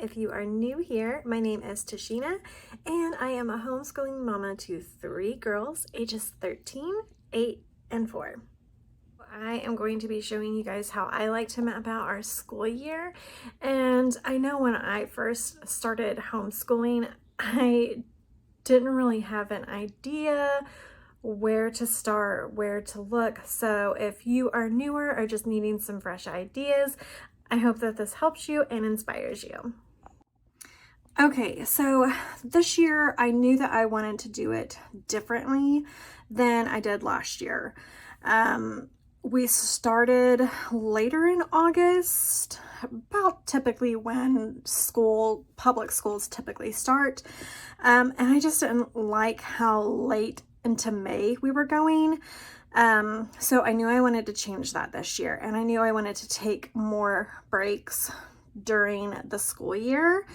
If you are new here, my name is Tashina, and I am a homeschooling mama to 3 girls, ages 13, 8, and 4. I am going to be showing you guys how I like to map out our school year. And I know when I first started homeschooling, I didn't really have an idea where to start, where to look. So if you are newer or just needing some fresh ideas, I hope that this helps you and inspires you. Okay, so this year I knew that I wanted to do it differently than I did last year. We started later in August, about typically when public schools typically start. And I just didn't like how late into May we were going. So I knew I wanted to change that this year, and I knew I wanted to take more breaks during the school year,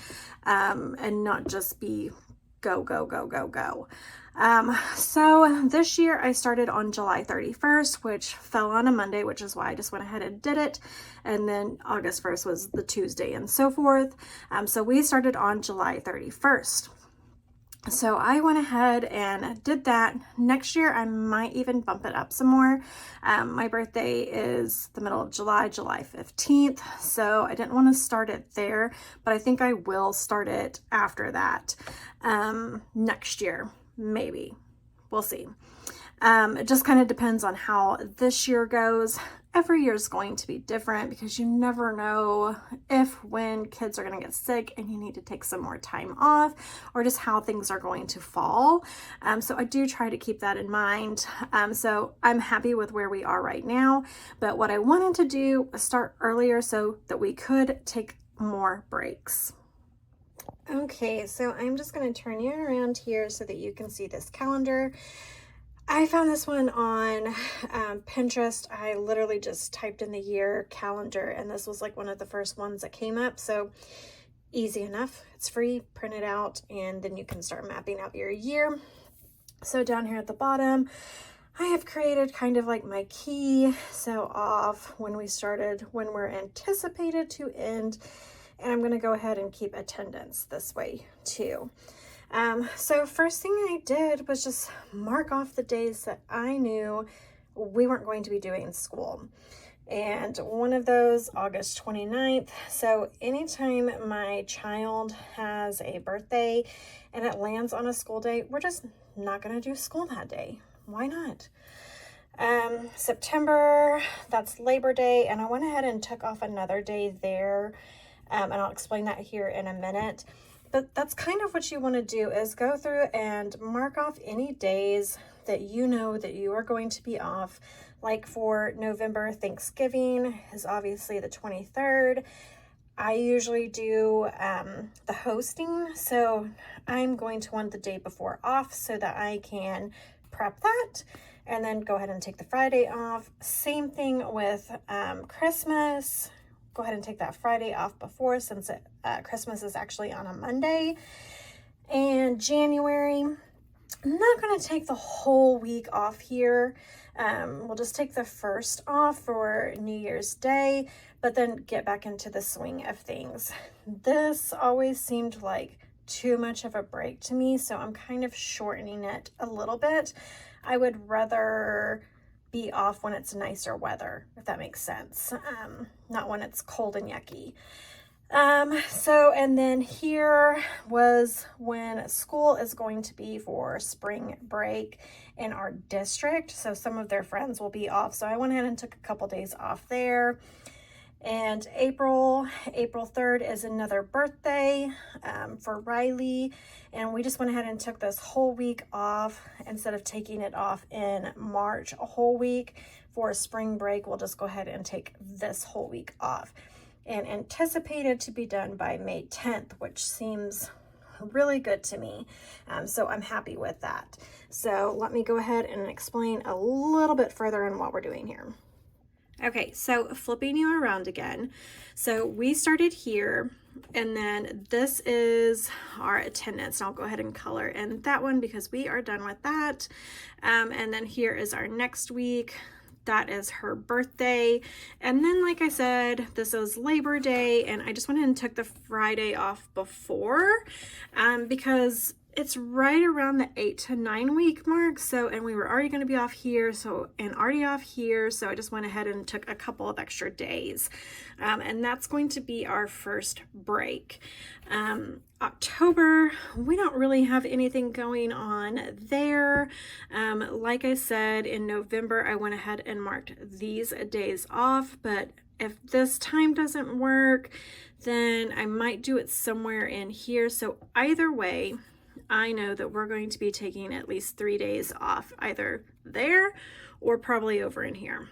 and not just be go, go, go, go, go. So this year I started on July 31st, which fell on a Monday, which is why I just went ahead and did it. And then August 1st was the Tuesday and so forth. So we started on July 31st. So I went ahead and did that. Next year, I might even bump it up some more. My birthday is the middle of July, July 15th. So I didn't want to start it there, but I think I will start it after that next year, maybe. We'll see. It just kind of depends on how this year goes. Every year is going to be different because you never know when kids are going to get sick and you need to take some more time off, or just how things are going to fall. So I do try to keep that in mind. So I'm happy with where we are right now, but what I wanted to do was start earlier so that we could take more breaks. Okay, so I'm just going to turn you around here so that you can see this calendar. I found this one on Pinterest. I literally just typed in the year calendar, and this was like one of the first ones that came up. So easy enough. It's free, print it out, and then you can start mapping out your year. So down here at the bottom, I have created kind of like my key. So off when we started, when we're anticipated to end, and I'm going to go ahead and keep attendance this way too. So first thing I did was just mark off the days that I knew we weren't going to be doing school. And one of those, August 29th. So anytime my child has a birthday and it lands on a school day, we're just not going to do school that day. Why not? September, that's Labor Day. And I went ahead and took off another day there. And I'll explain that here in a minute. But that's kind of what you want to do, is go through and mark off any days that you know that you are going to be off. Like for November, Thanksgiving is obviously the 23rd. I usually do the hosting, so I'm going to want the day before off so that I can prep that and then go ahead and take the Friday off. Same thing with Christmas. Go ahead and take that Friday off before, since Christmas is actually on a Monday. And January, I'm not going to take the whole week off here. We'll just take the first off for New Year's Day, but then get back into the swing of things. This always seemed like too much of a break to me, so I'm kind of shortening it a little bit. I would rather be off when it's nicer weather, if that makes sense. Not when it's cold and yucky. And then here was when school is going to be for spring break in our district. So some of their friends will be off. So I went ahead and took a couple days off there. And April 3rd is another birthday for Riley. And we just went ahead and took this whole week off instead of taking it off in March, a whole week for spring break. We'll just go ahead and take this whole week off, and anticipated to be done by May 10th, which seems really good to me. So I'm happy with that. So let me go ahead and explain a little bit further on what we're doing here. Okay, so flipping you around again. So we started here, and then this is our attendance. And I'll go ahead and color in that one because we are done with that. And then here is our next week. that is her birthday. And then, like I said, this is Labor Day, and I just went ahead and took the Friday off before because it's right around the 8 to 9 week mark. So, and we were already going to be off here, so I just went ahead and took a couple of extra days. And that's going to be our first break. October, we don't really have anything going on there. Like I said, in November, I went ahead and marked these days off, but if this time doesn't work, then I might do it somewhere in here. So either way, I know that we're going to be taking at least 3 days off, either there or probably over in here.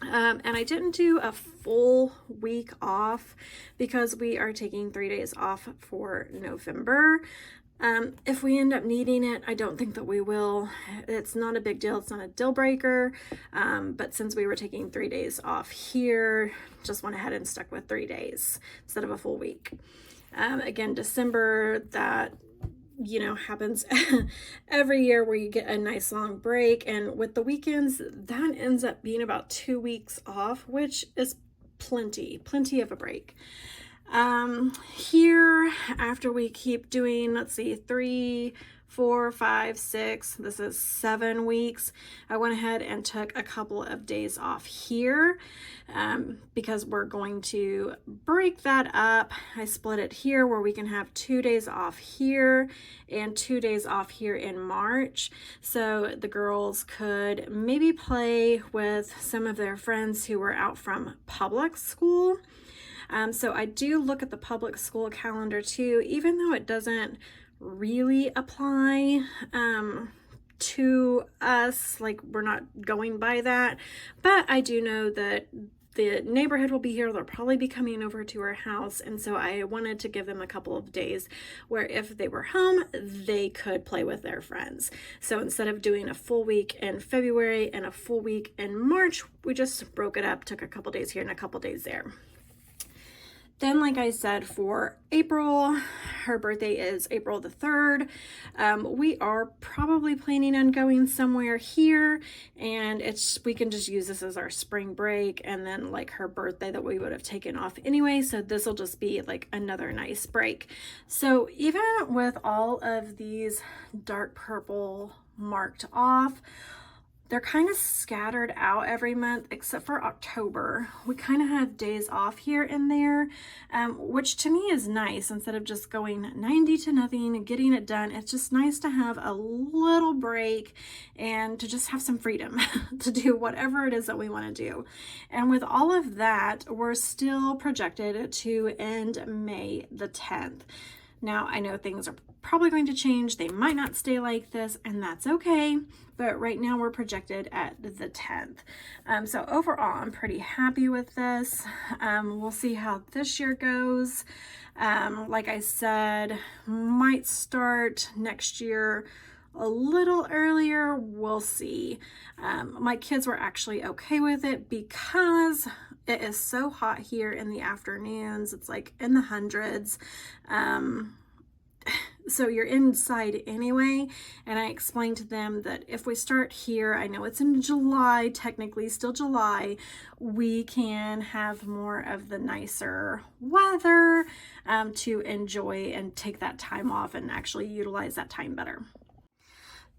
And I didn't do a full week off because we are taking 3 days off for November. If we end up needing it, I don't think that we will. It's not a big deal. It's not a deal breaker. But since we were taking 3 days off here, just went ahead and stuck with 3 days instead of a full week. Again, December, that happens every year where you get a nice long break, and with the weekends that ends up being about 2 weeks off, which is plenty of a break. Here, after we keep doing, let's see, 3, 4, 5, 6, this is 7 weeks, I went ahead and took a couple of days off here because we're going to break that up. I split it here where we can have 2 days off here and 2 days off here in March, so the girls could maybe play with some of their friends who were out from public school. So I do look at the public school calendar too, even though it doesn't really apply to us, like we're not going by that, but I do know that the neighborhood will be here. They'll probably be coming over to our house, and so I wanted to give them a couple of days where if they were home, they could play with their friends. So instead of doing a full week in February and a full week in March, we just broke it up, took a couple days here and a couple days there. Then, like I said, for April, her birthday is April the 3rd. We are probably planning on going somewhere here, and we can just use this as our spring break, and then like her birthday that we would have taken off anyway. So this will just be like another nice break. So even with all of these dark purple marked off, they're kind of scattered out every month except for October. We kind of have days off here and there, which to me is nice. Instead of just going 90 to nothing and getting it done, it's just nice to have a little break and to just have some freedom to do whatever it is that we want to do. And with all of that, we're still projected to end May the 10th. Now, I know things are probably going to change. They might not stay like this, and that's okay. But right now we're projected at the 10th. So overall, I'm pretty happy with this. We'll see how this year goes. Like I said, might start next year a little earlier. We'll see. My kids were actually okay with it because it is so hot here in the afternoons. It's like in the hundreds. So you're inside anyway, and I explained to them that if we start here, I know it's in July, technically still July, we can have more of the nicer weather to enjoy and take that time off and actually utilize that time better.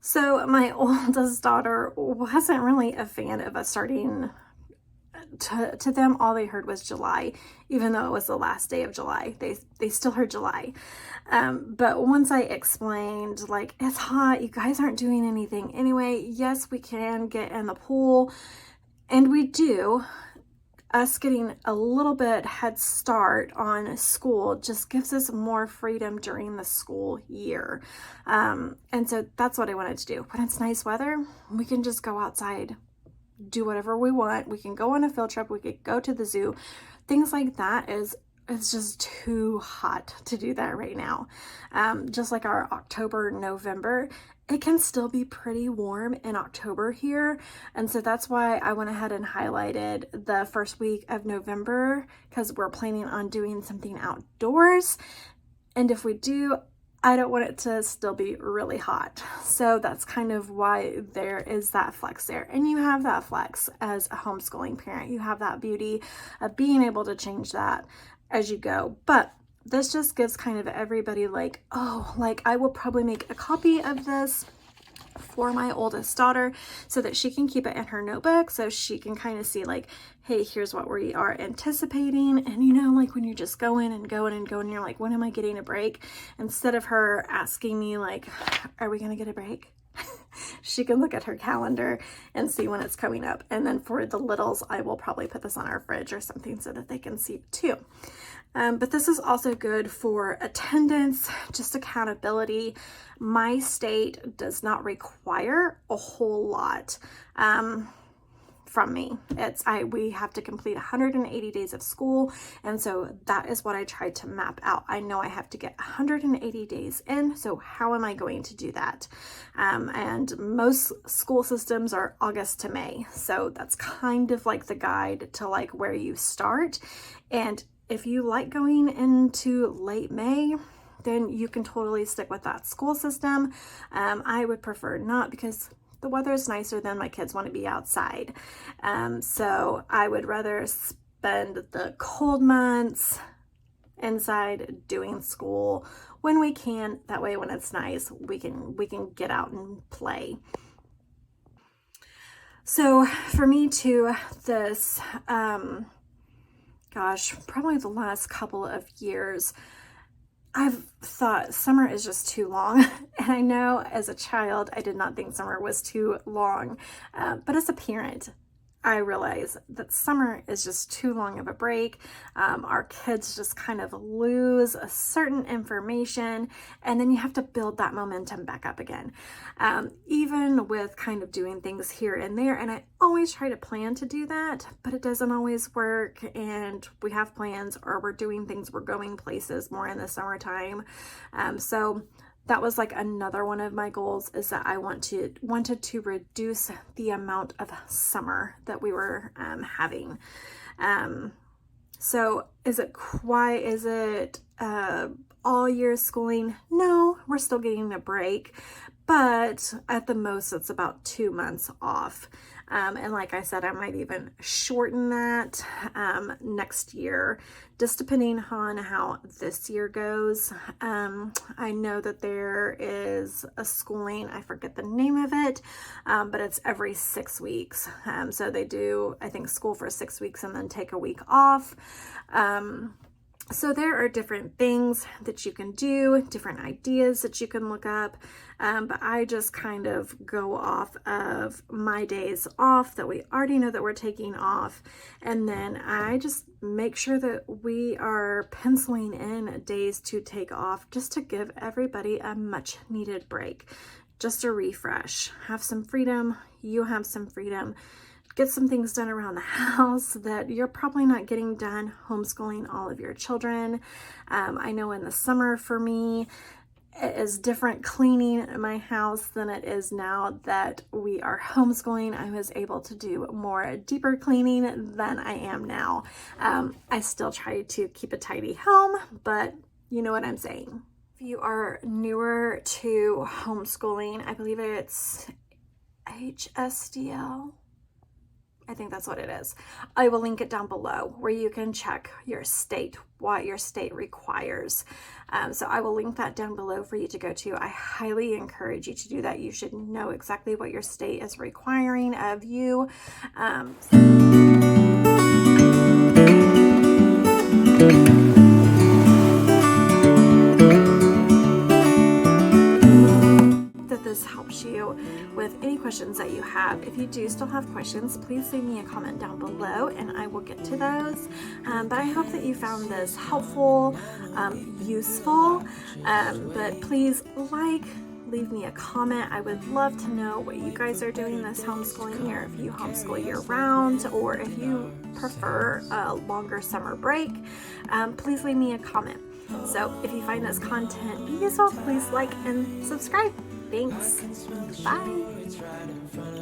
So my oldest daughter wasn't really a fan of us starting. To them, all they heard was July, even though it was the last day of July. They still heard July. But once I explained, like, it's hot, you guys aren't doing anything anyway. Yes, we can get in the pool, and we do. Us getting a little bit head start on school just gives us more freedom during the school year. And so that's what I wanted to do. When it's nice weather, we can just go outside, do whatever we want. We can go on a field trip. We could go to the zoo. Things like that it's just too hot to do that right now. Just like our October, November, it can still be pretty warm in October here. And so that's why I went ahead and highlighted the first week of November, because we're planning on doing something outdoors. And if we do, I don't want it to still be really hot. So that's kind of why there is that flex there. And you have that flex as a homeschooling parent. You have that beauty of being able to change that as you go. But this just gives kind of everybody like, oh, like I will probably make a copy of this for my oldest daughter so that she can keep it in her notebook, so she can kind of see like, hey, here's what we are anticipating. And you know, like when you're just going and going and going, you're like, when am I getting a break? Instead of her asking me like, are we gonna get a break? She can look at her calendar and see when it's coming up. And then for the littles, I will probably put this on our fridge or something so that they can see it too. But this is also good for attendance, just accountability. My state does not require a whole lot from me. We have to complete 180 days of school, and so that is what I tried to map out. I know I have to get 180 days in, so how am I going to do that? And most school systems are August to May, so that's kind of like the guide to like where you start. And if you like going into late May, then you can totally stick with that school system. I would prefer not, because the weather is nicer than my kids want to be outside. So I would rather spend the cold months inside doing school when we can. That way, when it's nice, we can get out and play. So for me too, this, gosh, probably the last couple of years, I've thought summer is just too long. And I know as a child, I did not think summer was too long. But as a parent, I realize that summer is just too long of a break. Our kids just kind of lose a certain information, and then you have to build that momentum back up again. Even with kind of doing things here and there, and I always try to plan to do that, but it doesn't always work, and we have plans, or we're doing things, we're going places more in the summertime. So that was like another one of my goals, is that I wanted to reduce the amount of summer that we were having. So is it all year schooling? No, we're still getting a break, but at the most it's about 2 months off. And like I said, I might even shorten that next year, just depending on how this year goes. I know that there is a schooling, I forget the name of it, but it's every 6 weeks. So they do, I think, school for 6 weeks and then take a week off. So there are different things that you can do, different ideas that you can look up, but I just kind of go off of my days off that we already know that we're taking off, and then I just make sure that we are penciling in days to take off, just to give everybody a much needed break, just a refresh, have some freedom, you have some freedom. Get some things done around the house that you're probably not getting done homeschooling all of your children. I know in the summer for me, it is different cleaning my house than it is now that we are homeschooling. I was able to do more deeper cleaning than I am now. I still try to keep a tidy home, but you know what I'm saying. If you are newer to homeschooling, I believe it's HSDL. I think that's what it is. I will link it down below where you can check your state, what your state requires. So I will link that down below for you to go to. I highly encourage you to do that. You should know exactly what your state is requiring of you. This helps you with any questions that you have. If you do still have questions, please leave me a comment down below and I will get to those. But I hope that you found this helpful, useful, but please leave me a comment. I would love to know what you guys are doing this homeschooling year, if you homeschool year round, or if you prefer a longer summer break. Please leave me a comment. So if you find this content useful, please like and subscribe. Thanks. Bye.